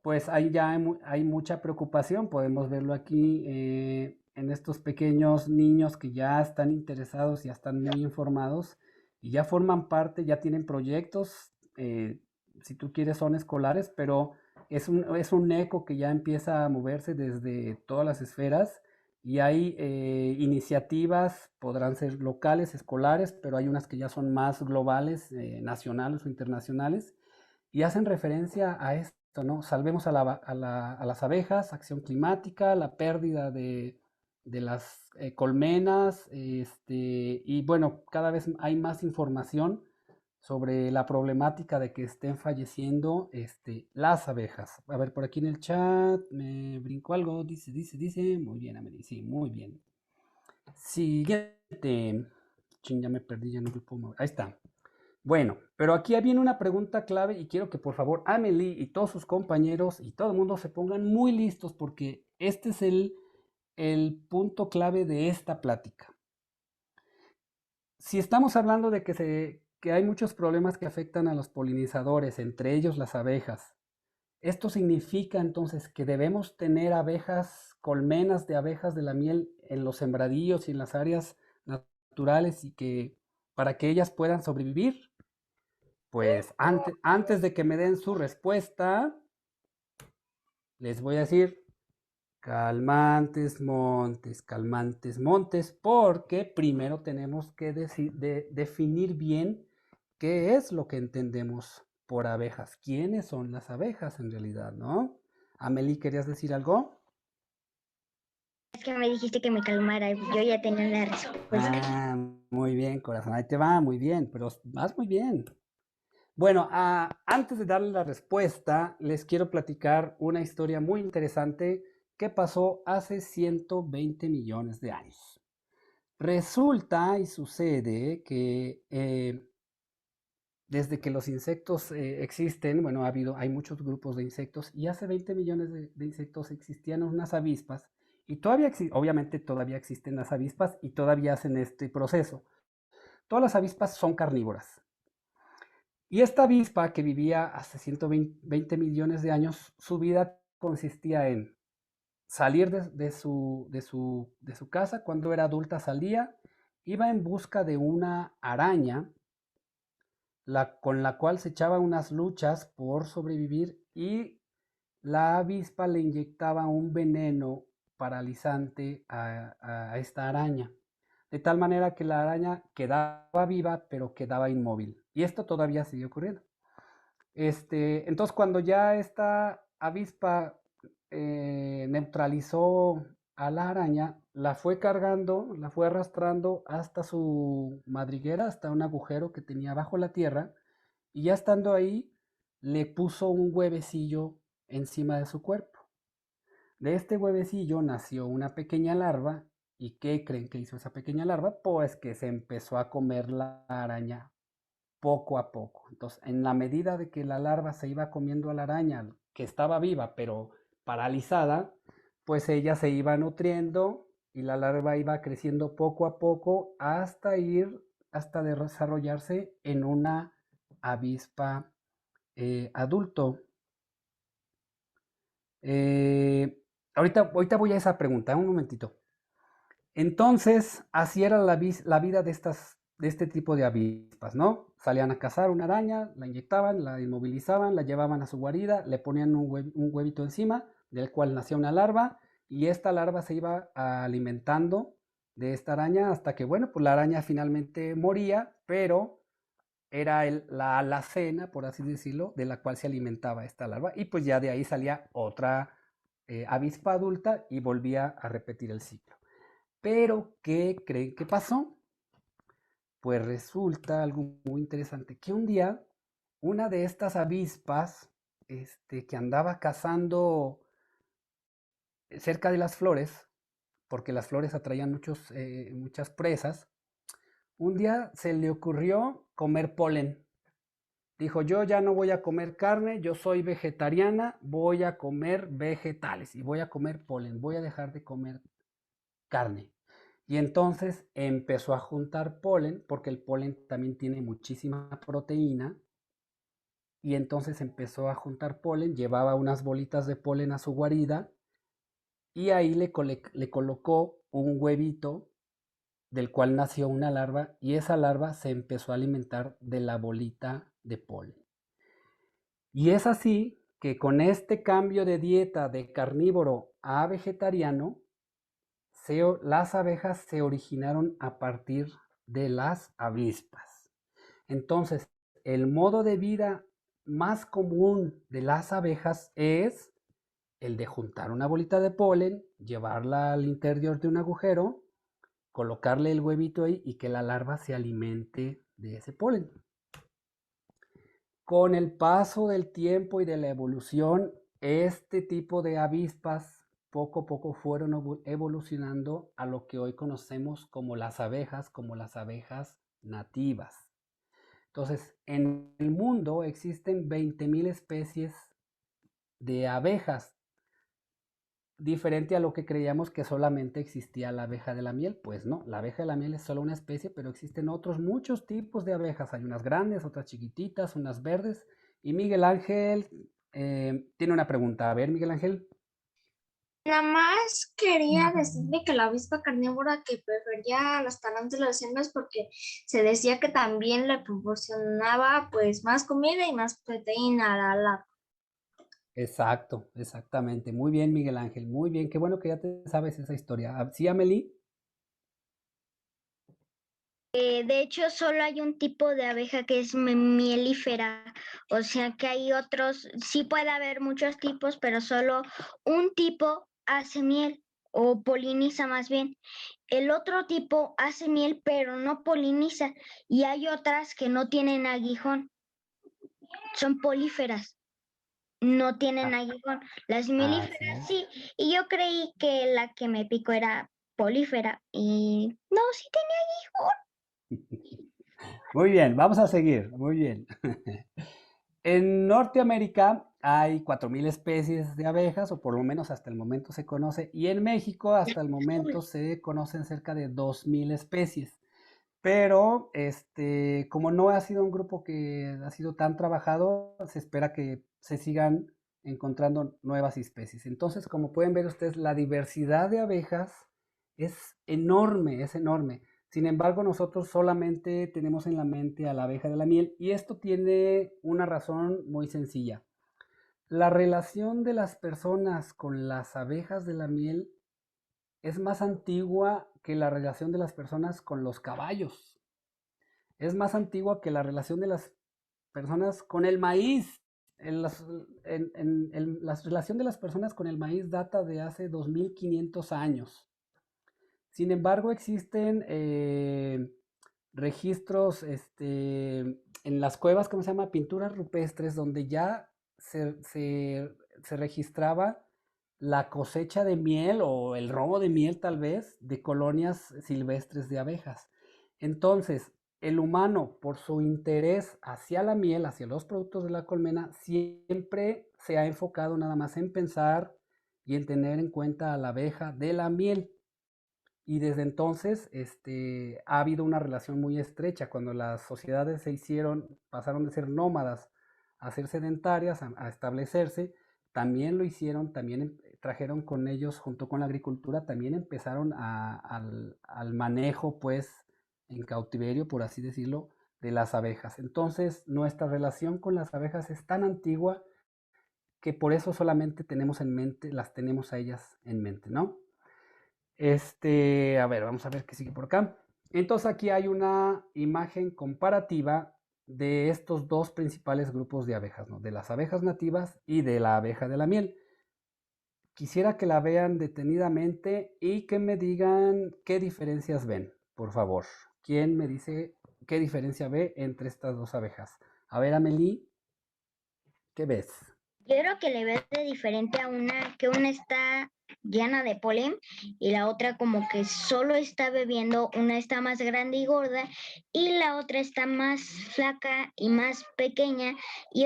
pues ahí ya hay mucha preocupación. Podemos verlo aquí en estos pequeños niños que ya están interesados, ya están muy informados y ya forman parte, ya tienen proyectos, si tú quieres son escolares, pero es un eco que ya empieza a moverse desde todas las esferas y hay iniciativas, podrán ser locales, escolares, pero hay unas que ya son más globales, nacionales o internacionales y hacen referencia a esto, ¿no? Salvemos a las abejas, acción climática, la pérdida de las colmenas, y bueno, cada vez hay más información sobre la problemática de que estén falleciendo las abejas. A ver, por aquí en el chat me brincó algo, dice, muy bien, Amelie, sí, muy bien. Siguiente. Chin, ya me perdí, ya no me puedo mover. Ahí está. Bueno, pero aquí viene una pregunta clave y quiero que por favor Amelie y todos sus compañeros y todo el mundo se pongan muy listos porque este es el punto clave de esta plática. Si estamos hablando de que hay muchos problemas que afectan a los polinizadores, entre ellos las abejas, esto significa entonces que debemos tener abejas, colmenas de abejas de la miel en los sembradíos y en las áreas naturales y que para que ellas puedan sobrevivir. Pues antes de que me den su respuesta, les voy a decir calmantes montes, porque primero tenemos que definir bien qué es lo que entendemos por abejas, quiénes son las abejas en realidad, ¿no? Amelie, ¿querías decir algo? Es que me dijiste que me calmara, yo ya tenía la respuesta. Ah, muy bien, corazón, ahí te va, muy bien, pero vas muy bien. Bueno, antes de darle la respuesta, les quiero platicar una historia muy interesante que pasó hace 120 millones de años. Resulta y sucede que desde que los insectos existen, bueno, hay muchos grupos de insectos y hace 20 millones de insectos existían unas avispas y obviamente todavía existen las avispas y todavía hacen este proceso. Todas las avispas son carnívoras. Y esta avispa que vivía hace 120 millones de años, su vida consistía en salir de su casa, cuando era adulta salía, iba en busca de una araña con la cual se echaba unas luchas por sobrevivir y la avispa le inyectaba un veneno paralizante a esta araña, de tal manera que la araña quedaba viva pero quedaba inmóvil. Y esto todavía sigue ocurriendo. Entonces, cuando ya esta avispa neutralizó a la araña, la fue cargando, la fue arrastrando hasta su madriguera, hasta un agujero que tenía bajo la tierra, y ya estando ahí, le puso un huevecillo encima de su cuerpo. De este huevecillo nació una pequeña larva, ¿y qué creen que hizo esa pequeña larva? Pues que se empezó a comer la araña poco a poco. Entonces, en la medida de que la larva se iba comiendo a la araña, que estaba viva pero paralizada, pues ella se iba nutriendo y la larva iba creciendo poco a poco hasta desarrollarse en una avispa adulto. Eh, ahorita voy a esa pregunta, un momentito. Entonces, así era la vida de este tipo de avispas, ¿no? Salían a cazar una araña, la inyectaban, la inmovilizaban, la llevaban a su guarida, le ponían un huevito encima, del cual nacía una larva, y esta larva se iba alimentando de esta araña hasta que, bueno, pues la araña finalmente moría, pero era la alacena, por así decirlo, de la cual se alimentaba esta larva, y pues ya de ahí salía otra avispa adulta y volvía a repetir el ciclo. Pero, ¿qué creen que pasó? Pues resulta algo muy interesante, que un día una de estas avispas, que andaba cazando cerca de las flores, porque las flores atraían muchas presas, un día se le ocurrió comer polen. Dijo, yo ya no voy a comer carne, yo soy vegetariana, voy a comer vegetales y voy a comer polen, voy a dejar de comer carne. Y entonces empezó a juntar polen, porque el polen también tiene muchísima proteína, y entonces empezó a juntar polen, llevaba unas bolitas de polen a su guarida y ahí le colocó un huevito del cual nació una larva y esa larva se empezó a alimentar de la bolita de polen. Y es así que con este cambio de dieta de carnívoro a vegetariano, las abejas se originaron a partir de las avispas. Entonces, el modo de vida más común de las abejas es el de juntar una bolita de polen, llevarla al interior de un agujero, colocarle el huevito ahí y que la larva se alimente de ese polen. Con el paso del tiempo y de la evolución, este tipo de avispas poco a poco fueron evolucionando a lo que hoy conocemos como las abejas nativas. Entonces, en el mundo existen 20,000 especies de abejas, diferente a lo que creíamos que solamente existía la abeja de la miel. Pues no, la abeja de la miel es solo una especie, pero existen otros muchos tipos de abejas. Hay unas grandes, otras chiquititas, unas verdes. Y Miguel Ángel tiene una pregunta. A ver, Miguel Ángel. Nada más quería decirle que la avispa carnívora que prefería las tarántulas hembras porque se decía que también le proporcionaba pues más comida y más proteína a la larva. Exacto, exactamente. Muy bien, Miguel Ángel. Muy bien. Qué bueno que ya te sabes esa historia. ¿Sí, Amelie? De hecho, solo hay un tipo de abeja que es mielífera, o sea que hay otros, sí puede haber muchos tipos, pero solo un tipo hace miel o poliniza más bien. El otro tipo hace miel, pero no poliniza, y hay otras que no tienen aguijón, son políferas, no tienen Ah, aguijón. Las así mielíferas es. sí, y yo creí que la que me picó era polífera, y no, sí tenía aguijón. Muy bien, vamos a seguir. Muy bien. En Norteamérica hay 4,000 especies de abejas, o por lo menos hasta el momento se conoce, y en México hasta el momento se conocen cerca de 2,000 especies. Pero como no ha sido un grupo que ha sido tan trabajado, se espera que se sigan encontrando nuevas especies. Entonces, como pueden ver ustedes, la diversidad de abejas es enorme, es enorme. Sin embargo, nosotros solamente tenemos en la mente a la abeja de la miel y esto tiene una razón muy sencilla. La relación de las personas con las abejas de la miel es más antigua que la relación de las personas con los caballos. Es más antigua que la relación de las personas con el maíz. La relación de las personas con el maíz data de hace 2,500 años. Sin embargo, existen registros en las cuevas, ¿cómo se llama? Pinturas rupestres, donde ya se registraba la cosecha de miel o el robo de miel tal vez de colonias silvestres de abejas. Entonces, el humano, por su interés hacia la miel, hacia los productos de la colmena, siempre se ha enfocado nada más en pensar y en tener en cuenta a la abeja de la miel. Y desde entonces ha habido una relación muy estrecha. Cuando las sociedades pasaron de ser nómadas a ser sedentarias, a establecerse, también lo hicieron, también trajeron con ellos, junto con la agricultura, también empezaron al manejo, pues, en cautiverio, por así decirlo, de las abejas. Entonces, nuestra relación con las abejas es tan antigua que por eso solamente tenemos en mente, las tenemos a ellas en mente, ¿no? A ver, vamos a ver qué sigue por acá. Entonces aquí hay una imagen comparativa de estos dos principales grupos de abejas, ¿no? De las abejas nativas y de la abeja de la miel. Quisiera que la vean detenidamente y que me digan qué diferencias ven, por favor. ¿Quién me dice qué diferencia ve entre estas dos abejas? A ver, Amelie, ¿qué ves? Yo creo que le ves de diferente a una, que una está llena de polen y la otra como que solo está bebiendo, una está más grande y gorda y la otra está más flaca y más pequeña y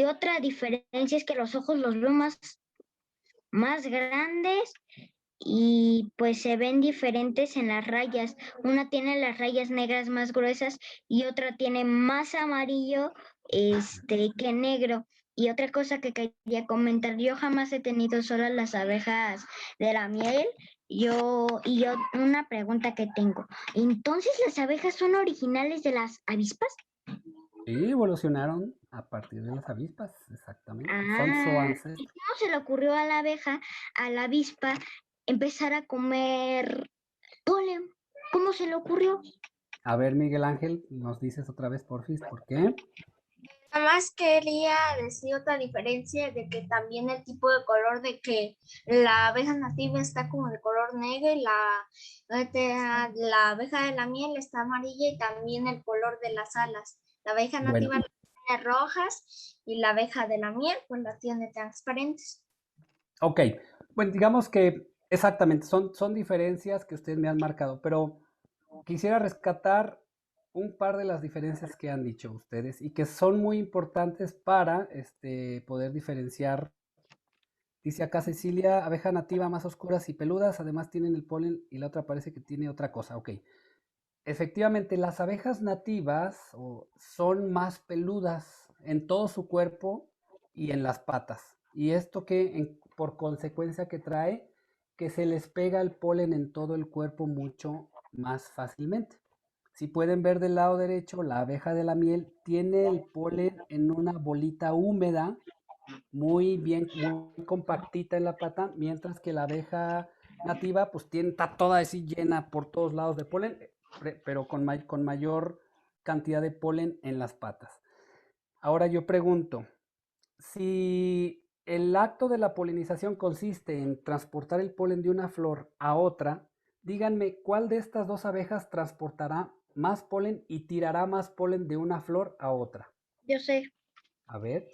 otra diferencia es que los ojos los veo más grandes y pues se ven diferentes en las rayas. Una tiene las rayas negras más gruesas y otra tiene más amarillo que negro. Y otra cosa que quería comentar, yo jamás he tenido solo las abejas de la miel. Yo, una pregunta que tengo. ¿Entonces las abejas son originales de las avispas? Y evolucionaron a partir de las avispas, exactamente. Son su Ah, ¿y ancestro. cómo se le ocurrió a la abeja, a la avispa, empezar a comer polen? ¿Cómo se le ocurrió? A ver, Miguel Ángel, nos dices otra vez, porfis, ¿por qué? Nada más quería decir otra diferencia de que también el tipo de color de que la abeja nativa está como de color negro y la abeja de la miel está amarilla y también el color de las alas. La abeja Bueno, nativa las tiene rojas y la abeja de la miel pues las tiene transparentes. ok. Bueno, digamos que exactamente, son diferencias que ustedes me han marcado, pero quisiera rescatar un par de las diferencias que han dicho ustedes y que son muy importantes para poder diferenciar. Dice acá Cecilia, abeja nativa más oscuras y peludas, además tienen el polen y la otra parece que tiene otra cosa. Ok, efectivamente las abejas nativas son más peludas en todo su cuerpo y en las patas. Y esto por consecuencia que trae que se les pega el polen en todo el cuerpo mucho más fácilmente. Si pueden ver del lado derecho, la abeja de la miel tiene el polen en una bolita húmeda muy bien, muy compactita en la pata, mientras que la abeja nativa pues está toda así llena por todos lados de polen, pero con mayor cantidad de polen en las patas. Ahora yo pregunto, si el acto de la polinización consiste en transportar el polen de una flor a otra, díganme cuál de estas dos abejas transportará más polen y tirará más polen de una flor a otra. Yo sé, A ver.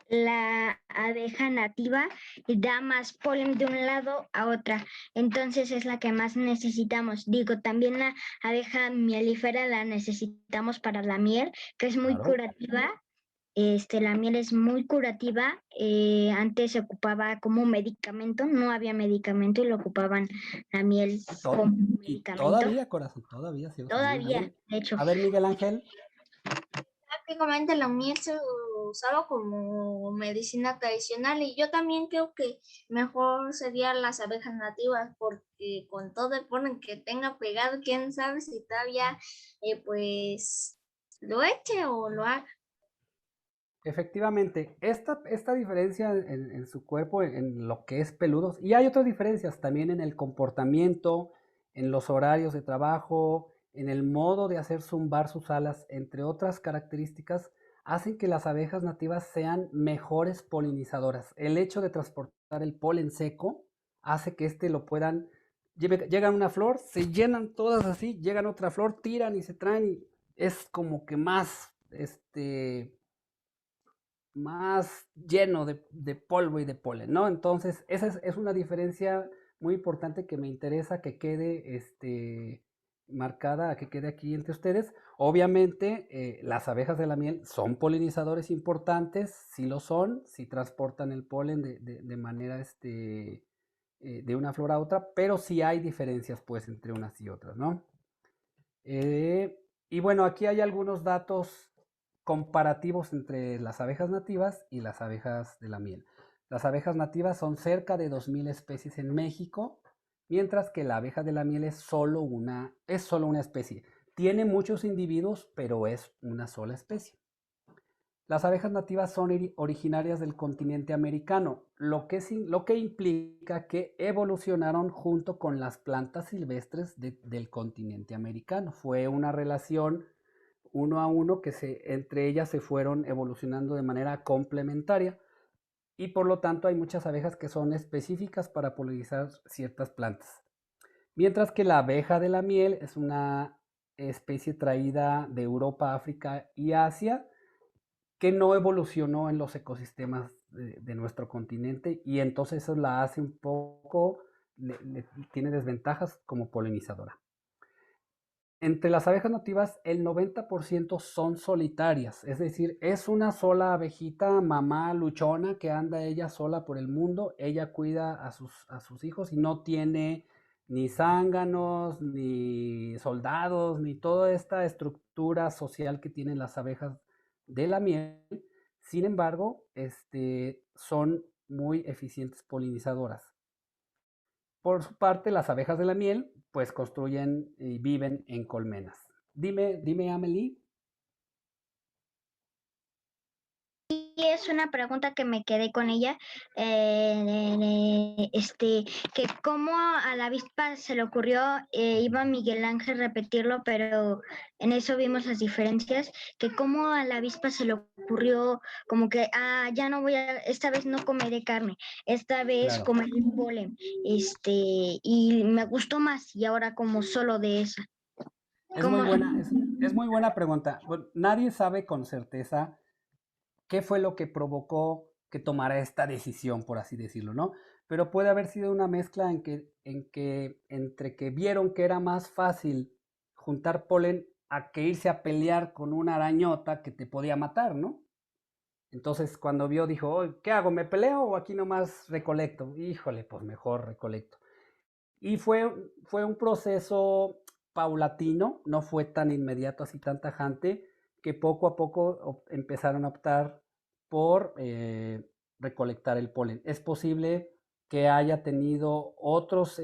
la abeja nativa da más polen de un lado a otra, entonces es la que más necesitamos. Digo, también la abeja mielífera la necesitamos para la miel, que es muy Claro. curativa. La miel es muy curativa. Antes se ocupaba como medicamento, no había medicamento y lo ocupaban la miel como Y medicamento. todavía, corazón, todavía se usa muy Todavía, bien. de hecho. A ver, Miguel Ángel, Prácticamente la miel se usaba como medicina tradicional y yo también creo que mejor serían las abejas nativas porque con todo el polen que tenga pegado, quién sabe si todavía pues lo eche o lo haga. efectivamente, esta diferencia en su cuerpo, en lo que es peludos, y hay otras diferencias también en el comportamiento, en los horarios de trabajo, en el modo de hacer zumbar sus alas, entre otras características, hacen que las abejas nativas sean mejores polinizadoras. El hecho de transportar el polen seco hace que lo puedan, llegan a una flor, se llenan todas así, llegan a otra flor, tiran y se traen, y es como que más lleno de polvo y de polen, ¿no? Entonces, esa es una diferencia muy importante que me interesa que quede marcada, que quede aquí entre ustedes. Obviamente, las abejas de la miel son polinizadores importantes, sí lo son, sí transportan el polen de manera de una flor a otra, pero sí hay diferencias pues entre unas y otras, ¿no? Y bueno, aquí hay algunos datos comparativos entre las abejas nativas y las abejas de la miel. Las abejas nativas son cerca de 2000 especies en México, mientras que la abeja de la miel es solo una especie. Tiene muchos individuos, pero es una sola especie. Las abejas nativas son originarias del continente americano, lo que implica que evolucionaron junto con las plantas silvestres del continente americano. Fue una relación uno a uno que entre ellas se fueron evolucionando de manera complementaria y por lo tanto hay muchas abejas que son específicas para polinizar ciertas plantas. Mientras que la abeja de la miel es una especie traída de Europa, África y Asia que no evolucionó en los ecosistemas de nuestro continente y entonces eso la hace un poco, tiene desventajas como polinizadora. Entre las abejas nativas, el 90% son solitarias, es decir, es una sola abejita, mamá luchona, que anda ella sola por el mundo, ella cuida a sus hijos y no tiene ni zánganos, ni soldados, ni toda esta estructura social que tienen las abejas de la miel. Sin embargo, son muy eficientes polinizadoras. Por su parte, las abejas de la miel, pues construyen y viven en colmenas. Dime, Amelie. Y es una pregunta que me quedé con ella, que cómo a la avispa se le ocurrió, iba Miguel Ángel repetirlo, pero en eso vimos las diferencias, que cómo a la avispa se le ocurrió como que, ya no esta vez no comeré carne, esta vez Claro. comeré polen, y me gustó más, y ahora como solo de esa. ¿Cómo? Es muy buena pregunta. Bueno, nadie sabe con certeza qué fue lo que provocó que tomara esta decisión, por así decirlo, ¿no? Pero puede haber sido una mezcla entre que vieron que era más fácil juntar polen a que irse a pelear con una arañota que te podía matar, ¿no? Entonces cuando vio dijo, "Oye, ¿qué hago? ¿Me peleo o aquí nomás recolecto?" Híjole, pues mejor recolecto. Y fue un proceso paulatino, no fue tan inmediato así tan tajante, que poco a poco empezaron a optar por recolectar el polen. Es posible que haya tenido otros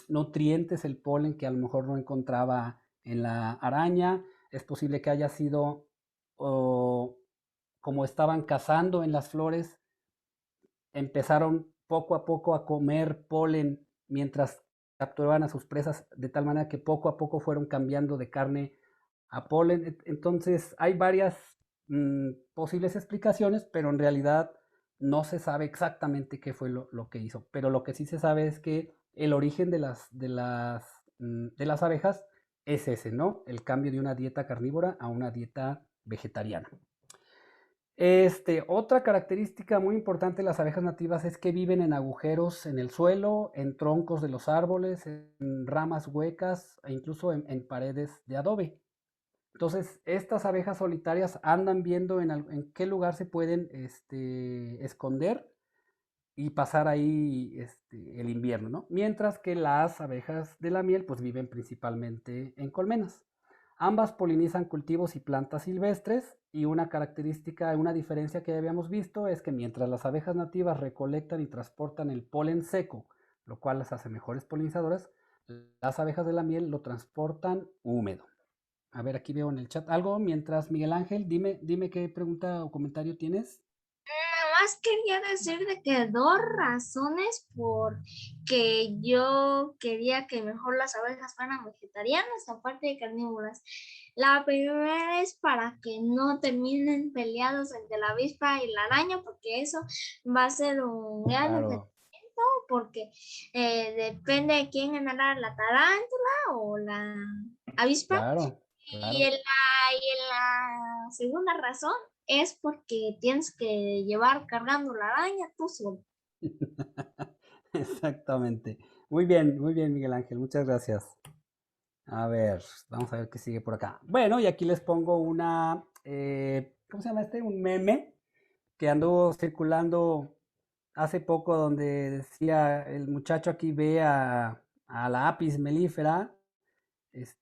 nutrientes el polen que a lo mejor no encontraba en la araña. Es posible que haya sido, o, como estaban cazando en las flores, empezaron poco a poco a comer polen mientras capturaban a sus presas, de tal manera que poco a poco fueron cambiando de carne a polen. Entonces hay varias posibles explicaciones, pero en realidad no se sabe exactamente qué fue lo que hizo. Pero lo que sí se sabe es que el origen de las abejas es ese, ¿no? El cambio de una dieta carnívora a una dieta vegetariana. Otra característica muy importante de las abejas nativas es que viven en agujeros en el suelo, en troncos de los árboles, en ramas huecas e incluso en paredes de adobe. Entonces, estas abejas solitarias andan viendo en qué lugar se pueden esconder y pasar ahí el invierno, ¿no? Mientras que las abejas de la miel pues viven principalmente en colmenas. Ambas polinizan cultivos y plantas silvestres y una característica, una diferencia que ya habíamos visto es que mientras las abejas nativas recolectan y transportan el polen seco, lo cual las hace mejores polinizadoras, las abejas de la miel lo transportan húmedo. A ver, aquí veo en el chat algo, mientras Miguel Ángel, dime qué pregunta o comentario tienes. Nada más quería decir de que dos razones por que yo quería que mejor las abejas fueran vegetarianas, aparte de carnívoras. La primera es para que no terminen peleados entre la avispa y la araña, porque eso va a ser un gran Claro, enfrentamiento, porque depende de quién ganará, la tarántula o la avispa. claro, Y claro. en la segunda razón es porque tienes que llevar cargando la araña tú solo. Exactamente. Muy bien, Miguel Ángel, muchas gracias. A ver, vamos a ver qué sigue por acá. Bueno, y aquí les pongo ¿cómo se llama este? Un meme que anduvo circulando hace poco donde decía el muchacho aquí ve a la apis mellifera,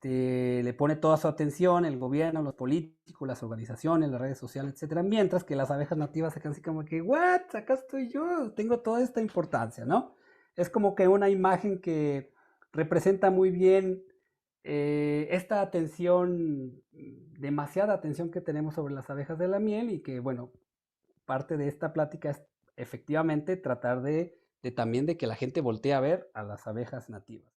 le pone toda su atención, el gobierno, los políticos, las organizaciones, las redes sociales, etcétera, mientras que las abejas nativas se quedan así como que, ¿what? Acá estoy yo, tengo toda esta importancia, ¿no? Es como que una imagen que representa muy bien esta atención, demasiada atención que tenemos sobre las abejas de la miel y que, bueno, parte de esta plática es efectivamente tratar de también de que la gente voltee a ver a las abejas nativas.